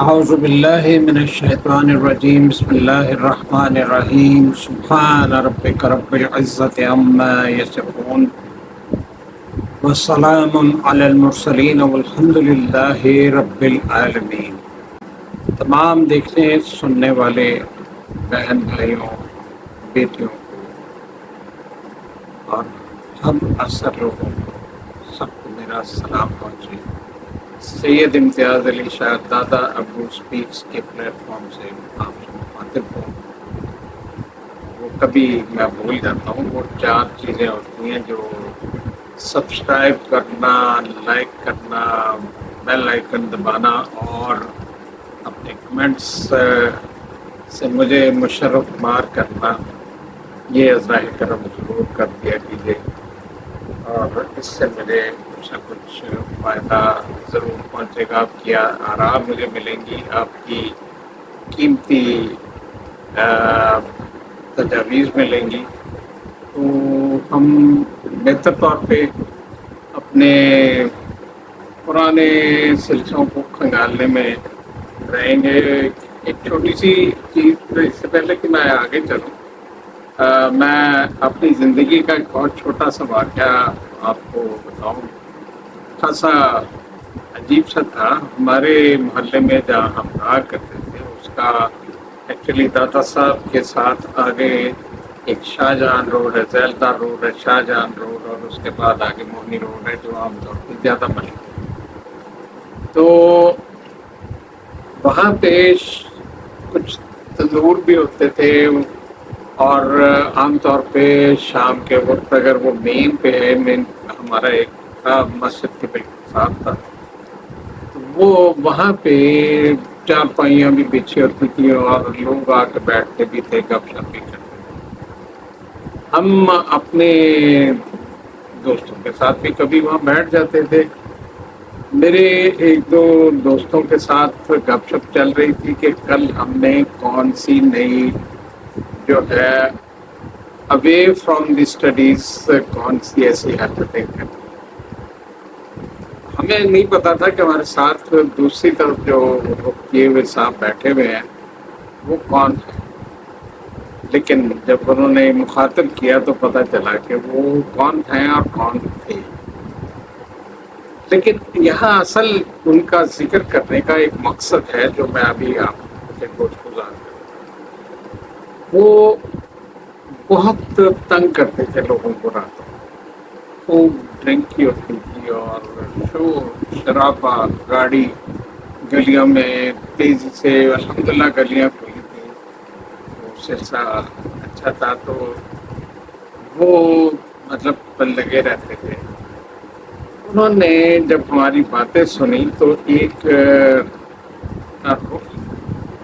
اعوذ باللہ من الشیطان الرجیم بسم اللہ الرحمن الرحیم سبحان ربک رب العزت عما یصفون وسلام علی المرسلین والحمد للہ رب العالمین۔ تمام دیکھنے سننے والے بہن بھائیوں، بیٹیوں کو اور ہم اثر لوگوں کو سب کو میرا سلام پہنچے۔ سید امتیاز علی شاہ دادا ابو اسپیکس کے پلیٹ فارم سے آپ سے مخاطب ہوں۔ وہ کبھی میں بھول جاتا ہوں، وہ 4 چیزیں ہوتی ہیں جو سبسکرائب کرنا، لائک کرنا، بیل آئیکن دبانا اور اپنے کمنٹس سے مجھے مشرف مار کرنا، یہ ظاہر کرم ضرور کر دیا کیجیے اور اس سے مجھے کچھ نہ کچھ فائدہ ضرور پہنچے گا۔ آپ کی آرام مجھے ملیں گی، آپ کی قیمتی تجاویز ملیں گی، تو ہم بہتر طور پہ اپنے پرانے سلسلوں کو کھنگالنے میں رہیں گے۔ ایک چھوٹی سی چیز اس سے پہلے کہ میں آگے چلوں، میں اپنی زندگی کا ایک بہت چھوٹا سا واقعہ آپ کو بتاؤں۔ خاصا عجیب سا تھا۔ ہمارے محلے میں جہاں ہم رہا کرتے تھے، اس کا ایکچولی دادا صاحب کے ساتھ آگے ایک شاہ جہاں روڈ ہے، ذیلدار روڈ ہے، شاہ جہاں روڈ، اور اس کے بعد آگے موہنی روڈ ہے جو عام طور پہ زیادہ مشہور ہے۔ تو وہاں پہ کچھ تندور بھی ہوتے تھے، اور عام طور پہ شام کے وقت اگر وہ مین پہ ہے، مین ہمارا ایک تھا مسجد کے بالکل ساتھ تھا، تو وہ وہاں پہ چارپائیاں بھی بچھی ہوتی تھیں اور لوگ آ کے بیٹھتے بھی تھے، گپ شپ بھی کرتے تھے۔ ہم اپنے دوستوں کے ساتھ بھی کبھی وہاں بیٹھ جاتے تھے۔ میرے ایک دو دوستوں کے ساتھ گپ شپ چل رہی تھی کہ کل ہم نے کون سی نئی جو ہے اوے فرام دی اسٹڈیز کون سی ایسی حرکتیں کریں۔ ہمیں نہیں پتا تھا کہ ہمارے ساتھ دوسری طرف جو کیے ہوئے صاحب بیٹھے ہوئے ہیں وہ کون ہے، لیکن جب انہوں نے مخاطب کیا تو پتہ چلا کہ وہ کون ہیں اور کون تھے۔ لیکن یہاں اصل ان کا ذکر کرنے کا ایک مقصد ہے جو میں ابھی آپ کے گوشت گزار کروں۔ وہ بہت تنگ کرتے تھے لوگوں کو راتوں، خوب ڈرنک کی ہوتی تھی اور شور شرابہ، گاڑی گلیوں میں تیزی سے، الحمدللہ گلیاں کھلی تھیں، وہ سلسلہ اچھا تھا، تو وہ مطلب لگے رہتے تھے۔ انہوں نے جب ہماری باتیں سنی تو ایک رخ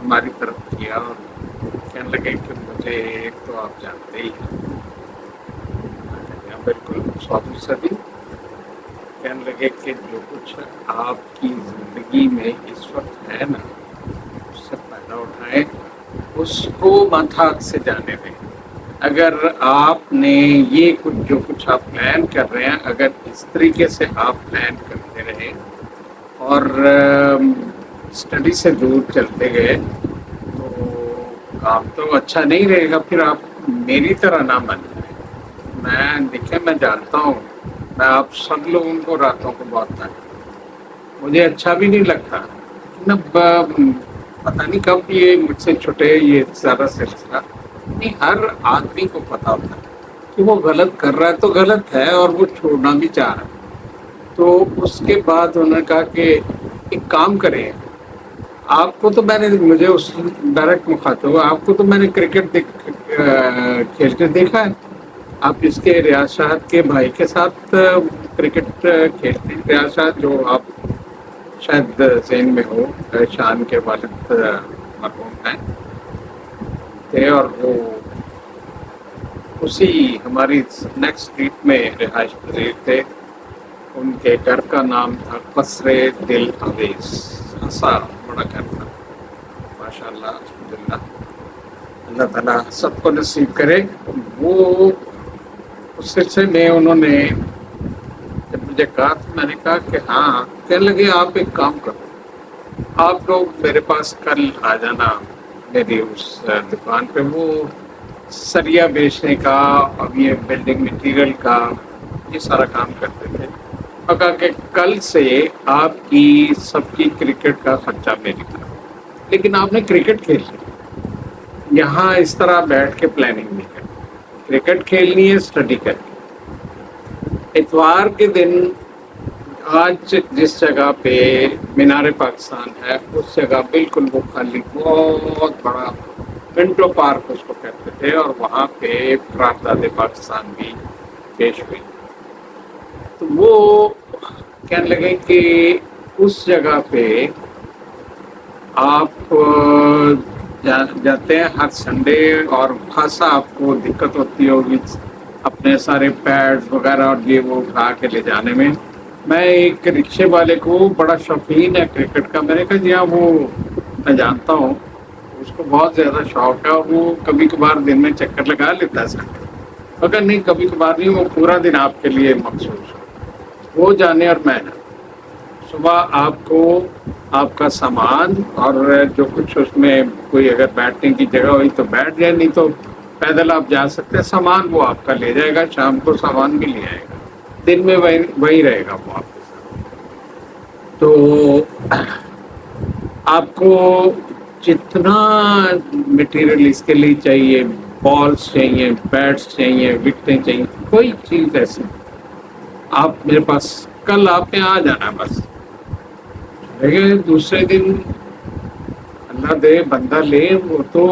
ہماری طرف کیا اور کہنے لگے کہ مجھے تو آپ جانتے ہی ہیں۔ بالکل 100%۔ کہنے لگے کہ جو کچھ آپ کی زندگی میں اس وقت ہے نا، اس سے فائدہ اٹھائیں، اس کو مت ہاتھ سے جانے دیں۔ اگر آپ نے یہ جو کچھ آپ پلان کر رہے ہیں، اگر اس طریقے سے آپ پلان کرتے رہے اور اسٹڈی سے دور چلتے گئے تو کام تو اچھا نہیں رہے گا۔ پھر آپ میری طرح نہ بن جائیں۔ میں جانتا ہوں، میں آپ سب لوگوں کو راتوں کو بہت تنگ، مجھے اچھا بھی نہیں لگتا، لیکن اب پتہ نہیں کب یہ مجھ سے چھٹے یہ سارا سلسلہ۔ نہیں، ہر آدمی کو پتا ہوتا ہے کہ وہ غلط کر رہا ہے تو غلط ہے اور وہ چھوڑنا بھی چاہ رہا ہے۔ تو اس کے بعد انہوں نے کہا کہ ایک کام کریں، آپ کو تو میں نے، مجھے اس ڈائریکٹ مخاطب ہوا، آپ کو تو میں نے کرکٹ کھیلتے دیکھا ہے، آپ اس کے ریاض شاہد کے بھائی کے ساتھ کرکٹ کھیلتے ہیں۔ ریاض شاہد جو آپ شاید ذہن میں ہو، شان کے والد مرحوم ہیں تھے، اور وہ اسی ہماری نیکسٹ اسٹریٹ میں رہائش پذیر تھے۔ ان کے گھر کا نام تھا قصر دل اویس، ایسا بڑا گھر تھا ماشاء اللہ، الحمدللہ، اللہ تعالیٰ سب کو نصیب کرے۔ وہ اس سلسلے میں انہوں نے جب مجھے کہا تو میں نے کہا کہ ہاں۔ کہنے لگے آپ ایک کام کرو، آپ لوگ میرے پاس کل آ جانا میری اس دکان پہ، وہ سریا بیچنے کا اب یہ بلڈنگ مٹیریل کا یہ سارا کام کرتے تھے. اور کہا کہ کل سے آپ کی سب کی کرکٹ کا خرچہ میری طرف. لیکن آپ نے کرکٹ کھیل لی، یہاں اس طرح بیٹھ کے پلاننگ نہیں کرنی. کرکٹ کھیلنی ہے، اسٹڈی کرنی. اتوار کے دن آج جس جگہ پہ مینار پاکستان ہے اس جگہ بالکل وہ خالی بہت بڑا منٹو پارک اس کو کہتے تھے، اور وہاں پہ قرارداد پاکستان بھی پیش ہوئی. تو وہ کہنے لگے کہ اس جگہ پہ آپ جاتے ہیں ہر سنڈے، اور خاصا آپ کو دقت ہوتی ہوگی اپنے سارے پیڈ وغیرہ اور یہ وہ اٹھا کے لے جانے میں. میں ایک رکشے والے کو بڑا شوقین ہے کرکٹ کا، میں نے کہا جی ہاں وہ میں جانتا ہوں، اس کو بہت زیادہ شوق ہے، اور وہ کبھی کبھار دن میں چکر لگا لیتا ہے سنڈے. اگر نہیں کبھی کبھار نہیں، وہ پورا دن آپ کے لیے مخصوص ہو. وہ جانے اور میں جانے. صبح آپ کو آپ کا سامان اور جو کچھ اس میں کوئی اگر بیٹھنے کی جگہ ہوئی تو بیٹھ جائے، نہیں تو پیدل آپ جا سکتے ہیں. سامان وہ آپ کا لے جائے گا، شام کو سامان بھی لے آئے گا، دن میں وہی رہے گا وہ آپ کے ساتھ. تو آپ کو جتنا مٹیریل اس کے لیے چاہیے، بالس چاہیے، بیٹس چاہیے، وکٹیں چاہیے، کوئی چیز ایسی آپ میرے پاس کل آپ نے آ جانا بس. لیکن دوسرے دن اللہ دے بندہ لے، وہ تو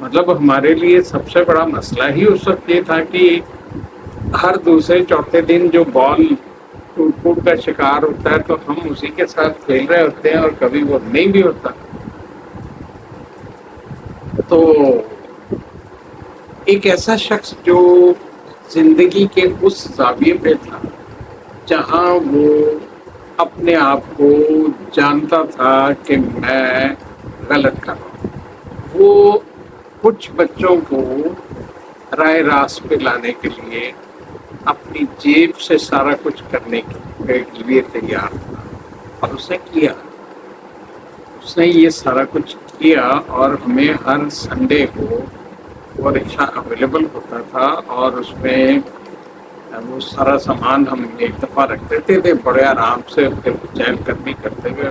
مطلب ہمارے لیے سب سے بڑا مسئلہ ہی اس وقت یہ تھا کہ ہر دوسرے چوتھے دن جو بال ٹوٹ پھوٹ کا شکار ہوتا ہے تو ہم اسی کے ساتھ کھیل رہے ہوتے ہیں، اور کبھی وہ نہیں بھی ہوتا. تو ایک ایسا شخص جو زندگی کے اس زاویے پہ تھا جہاں وہ اپنے آپ کو جانتا تھا کہ میں غلط کر رہا ہوں، وہ کچھ بچوں کو رائے راست پہ لانے کے لیے اپنی جیب سے سارا کچھ کرنے کے لیے تیار تھا، اور اس نے کیا. اس نے یہ سارا کچھ کیا، اور ہمیں ہر سنڈے کو وہ رکشہ اویلیبل ہوتا تھا، اور اس میں وہ سارا سامان ہم ایک دفعہ رکھ دیتے تھے بڑے آرام سے، پھر چین کرنی کرتے ہوئے.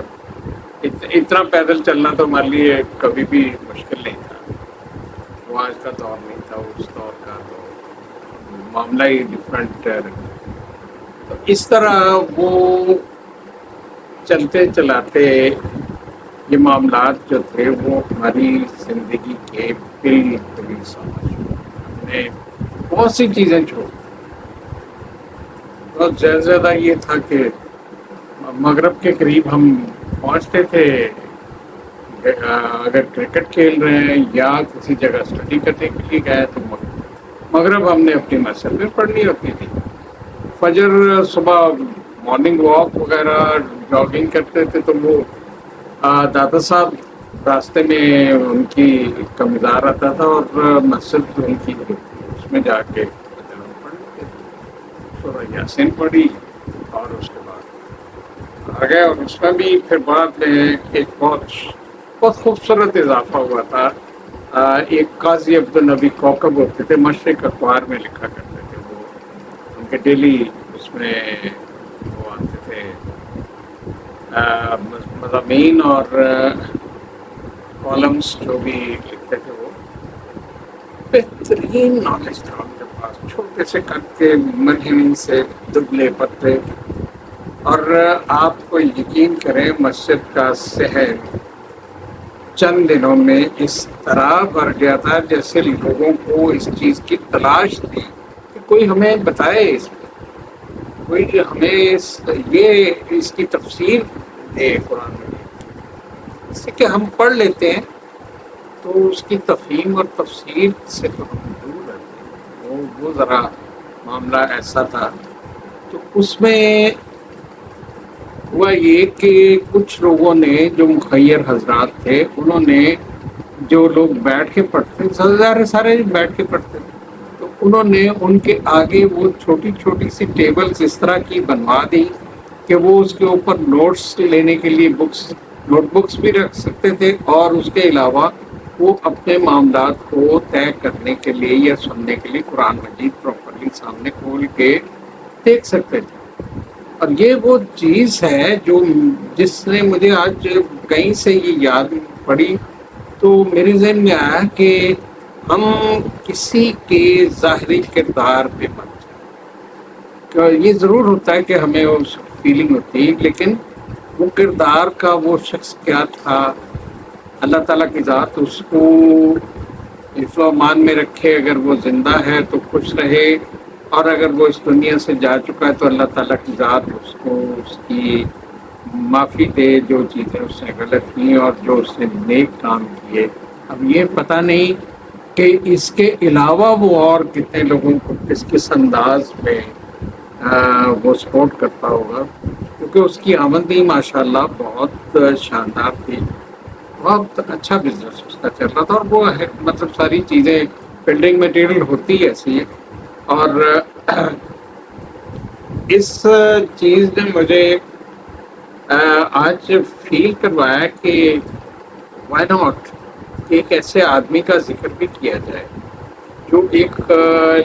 اتنا پیدل چلنا تو ہمارے لیے کبھی بھی مشکل نہیں تھا. وہ آج کا دور نہیں تھا، اس دور کا تو معاملہ ہی ڈفرینٹ. تو اس طرح وہ چلتے چلاتے یہ معاملات جو تھے وہ ہماری زندگی کے بالکل سمجھ ہم نے بہت سی چیزیں چھوڑ. بہت زیادہ یہ تھا کہ مغرب کے قریب ہم پہنچتے تھے، اگر کرکٹ کھیل رہے ہیں یا کسی جگہ اسٹڈی کرنے کے لیے گئے تو مغرب ہم نے اپنی مسجد میں پڑھنی ہوتی تھی. فجر صبح مارننگ واک وغیرہ جاگنگ کرتے تھے، تو وہ دادا صاحب راستے میں ان کی کا مزار آتا تھا، اور مسجد ان کی اس میں جا کے پڑھ لیتے تھے. سورہ یاسین پڑھی، اور اس کے بعد آ گئے. اور اس میں بھی پھر بعد میں ایک بہت خوبصورت اضافہ ہوا تھا. ایک قاضی عبدالنبی کوکب ہوتے تھے، مشرق اخبار میں لکھا کرتے تھے. وہ ان کے ڈیلی اس میں وہ آتے تھے مضامین اور کالمس جو بھی لکھتے تھے. وہ بہترین نالج تھا ان کے پاس، چھوٹے سے کٹ کے منجنی سے دبلے پتلے. اور آپ کو یقین کریں مسجد کا صحن چند دنوں میں اس طرح بھر گیا تھا جیسے لوگوں کو اس چیز کی تلاش تھی کہ کوئی ہمیں بتائے، اس میں کوئی ہمیں یہ اس کی تفسیر دے قرآن میں. اس سے کہ ہم پڑھ لیتے ہیں تو اس کی تفہیم اور تفسیر سے تو ہم دور رہتے ہیں. وہ ذرا معاملہ ایسا تھا. تو اس میں ہوا یہ کہ کچھ لوگوں نے جو مخیر حضرات تھے، انہوں نے جو لوگ بیٹھ کے پڑھتے سارے بیٹھ کے پڑھتے تھے، تو انہوں نے ان کے آگے وہ چھوٹی چھوٹی سی ٹیبلز اس طرح کی بنوا دی کہ وہ اس کے اوپر نوٹس لینے کے لیے بکس نوٹ بکس بھی رکھ سکتے تھے، اور اس کے علاوہ وہ اپنے معاملات کو طے کرنے کے لیے یا سننے کے لیے قرآن مجید پراپرلی سامنے کھول کے دیکھ سکتے تھے۔ اور یہ وہ چیز ہے جو جس نے مجھے آج کہیں سے یہ یاد پڑی، تو میرے ذہن میں آیا کہ ہم کسی کے ظاہری کردار پہ مت جائیں۔ یہ ضرور ہوتا ہے کہ ہمیں اس فیلنگ ہوتی ہے، لیکن وہ کردار کا وہ شخص کیا تھا، اللہ تعالیٰ کی ذات اس کو حفظ و امان میں رکھے، اگر وہ زندہ ہے تو خوش رہے، اور اگر وہ اس دنیا سے جا چکا ہے تو اللہ تعالیٰ کی ذات اس کو اس کی معافی دے، جو چیزیں اس نے غلط کی اور جو اس نے نیک کام کیے۔ اب یہ پتہ نہیں کہ اس کے علاوہ وہ اور کتنے لوگوں کو کس کس انداز میں وہ سپورٹ کرتا ہوگا، کیونکہ اس کی آمدنی ماشاءاللہ بہت شاندار تھی، بہت اچھا بزنس اس کا چل رہا تھا، اور وہ مطلب ساری چیزیں بلڈنگ مٹیریل ہوتی ہے ایسی ہے۔ اور اس چیز نے مجھے آج فیل کروایا کہ وائی ناٹ ایک ایسے آدمی کا ذکر بھی کیا جائے جو ایک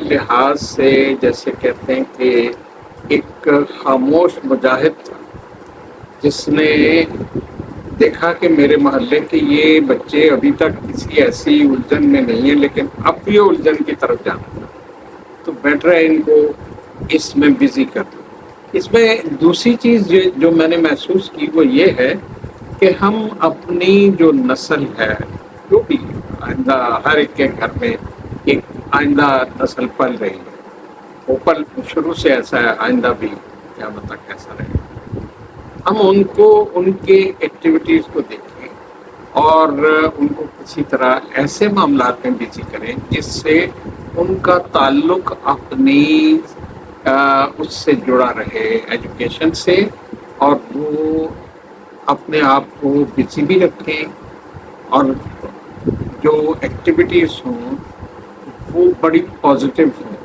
لحاظ سے جیسے کہتے ہیں کہ ایک خاموش مجاہد تھا، جس نے دیکھا کہ میرے محلے کے یہ بچے ابھی تک کسی ایسی الجھن میں نہیں ہیں، لیکن اب بھی الجھن کی طرف جانا، تو بیٹر ہے ان کو اس میں بزی کر دو۔ اس میں دوسری چیز جو میں نے محسوس کی وہ یہ ہے کہ ہم اپنی جو نسل ہے، جو بھی آئندہ ہر ایک کے گھر میں ایک آئندہ نسل پل رہی ہے، وہ پل شروع سے ایسا ہے، آئندہ بھی قیامت تک ایسا رہے گا۔ ہم ان کو ان کے ایکٹیویٹیز کو دیکھیں اور ان کو کسی طرح ایسے معاملات میں بزی کریں جس سے ان کا تعلق اپنی اس سے جڑا رہے، ایجوکیشن سے، اور وہ اپنے آپ کو بزی بھی رکھیں، اور جو ایکٹیویٹیز ہوں وہ بڑی پازیٹیو ہوں۔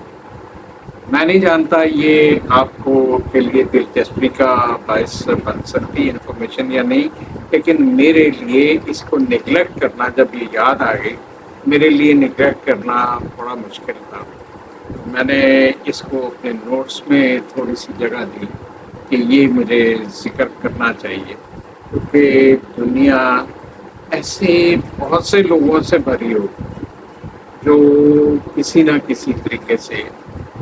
میں نہیں جانتا یہ آپ کو کے لیے دلچسپی کا باعث بن سکتی انفارمیشن یا نہیں، لیکن میرے لیے اس کو نگلیکٹ کرنا، جب یہ یاد آ گئی میرے لیے نگلیکٹ کرنا بڑا مشکل تھا۔ میں نے اس کو اپنے نوٹس میں تھوڑی سی جگہ دی کہ یہ مجھے ذکر کرنا چاہیے، کیونکہ دنیا ایسے بہت سے لوگوں سے بھری ہو جو کسی نہ کسی طریقے سے،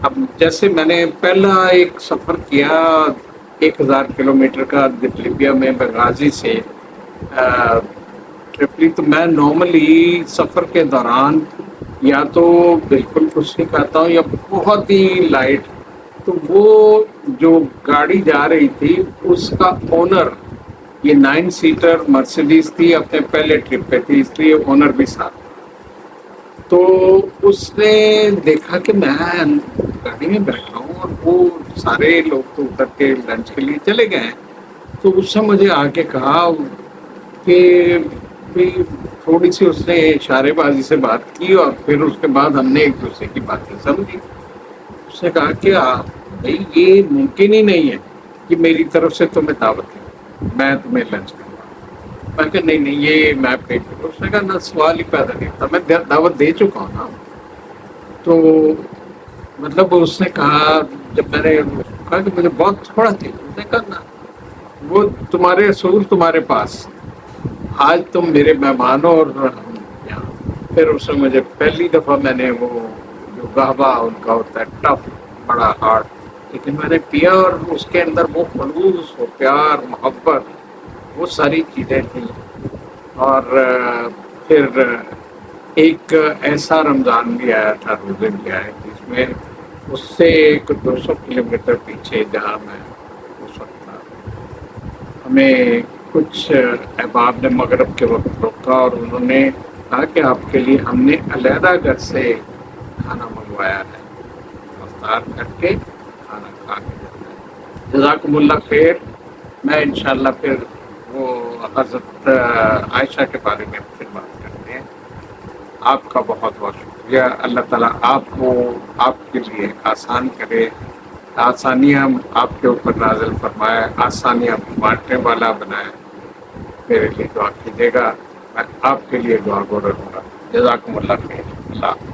اب جیسے میں نے پہلا ایک سفر کیا 1000 کلومیٹر کا لیبیا میں بنغازی سے ٹرپلی، تو میں نارملی سفر کے دوران یا تو بالکل کچھ نہیں کھاتا ہوں یا بہت ہی لائٹ، تو وہ جو گاڑی جا رہی تھی اس کا اونر، یہ 9 سیٹر مرسیڈیز تھی، اپنے پہلے ٹرپ پہ تھی، اس لیے اونر بھی ساتھ، تو اس نے دیکھا کہ میں گاڑی میں بیٹھا ہوں اور وہ سارے لوگ تو اتر کے لنچ کے لیے چلے گئے ہیں، تو اس سے مجھے آ کے کہا کہ تھوڑی سی اس نے اشارے بازی سے بات کی، اور پھر اس کے بعد ہم نے ایک دوسرے کی باتیں سمجھی۔ اس نے کہا کہ بھائی یہ ممکن ہی نہیں ہے کہ میری طرف سے تمہیں دعوت ہے، میں تمہیں لنچ کروں۔ میں کہا نہیں یہ میں پے کروں۔ اس نے کہا نہ، سوال ہی پیدا نہیں تھا، میں دعوت دے چکا ہوں نا۔ تو مطلب اس نے کہا، جب میں نے کہا کہ مجھے بہت تھوڑا تھی، اس نے کہا نا، وہ تمہارے اصول تمہارے پاس، آج تم میرے مہمان ہو اور ہم یہاں۔ پھر اس نے مجھے پہلی دفعہ میں نے وہ جو گہوا ان کا ہوتا ہے ٹف، بڑا ہارڈ، لیکن میں نے پیا، اور اس کے اندر وہ خلوص، وہ پیار، محبت، وہ ساری چیزیں تھیں۔ اور پھر ایک ایسا رمضان بھی آیا تھا، روزے بھی آئے، جس میں اس سے ایک 200 کلومیٹر پیچھے جہاں میں اس وقت تھا، ہمیں کچھ احباب نے مغرب کے وقت روکا اور انہوں نے کہا کہ آپ کے لیے ہم نے علیحدہ گھر سے کھانا منگوایا ہے، افطار کر کے کھانا کھا کے جانا ہے۔ جزاکم اللہ خیر۔ میں انشاءاللہ پھر وہ حضرت عائشہ کے بارے میں پھر بات کرتے ہیں۔ آپ کا بہت بہت شکریہ۔ اللہ تعالیٰ آپ کو، آپ کے لیے آسان کرے، آسانیاں آپ کے اوپر نازل فرمائے، آسانیاں بانٹنے والا بنائے۔ میرے لیے دعا کیجیے گا، میں آپ کے لیے دعا کروں گا۔ جزاکم اللہ خیر۔ اللہ